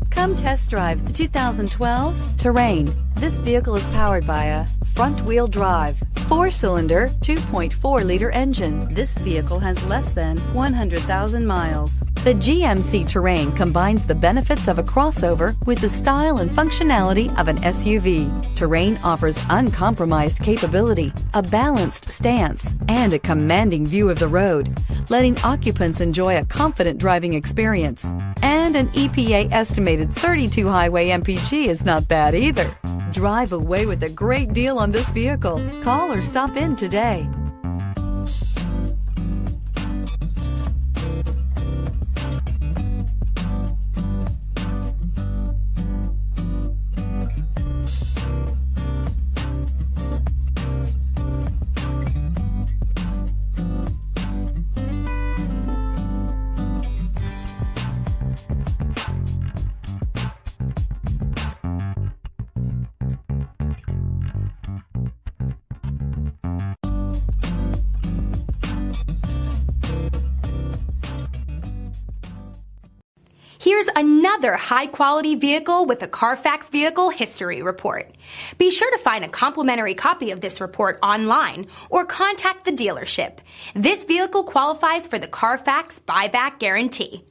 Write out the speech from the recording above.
Come test drive the 2012 Terrain. This vehicle is powered by a front-wheel drive, 4-cylinder, 2.4-liter engine. This vehicle has less than 100,000 miles. The GMC Terrain combines the benefits of a crossover with the style and functionality of an SUV. Terrain offers uncompromised capability, a balanced stance, and a commanding view of the road, letting occupants enjoy a confident driving experience. And an EPA estimated 32 highway MPG is not bad either. Drive away with a great deal on this vehicle. Call or stop in today. Here's another high-quality vehicle with a Carfax Vehicle History Report. Be sure to find a complimentary copy of this report online or contact the dealership. This vehicle qualifies for the Carfax Buyback Guarantee.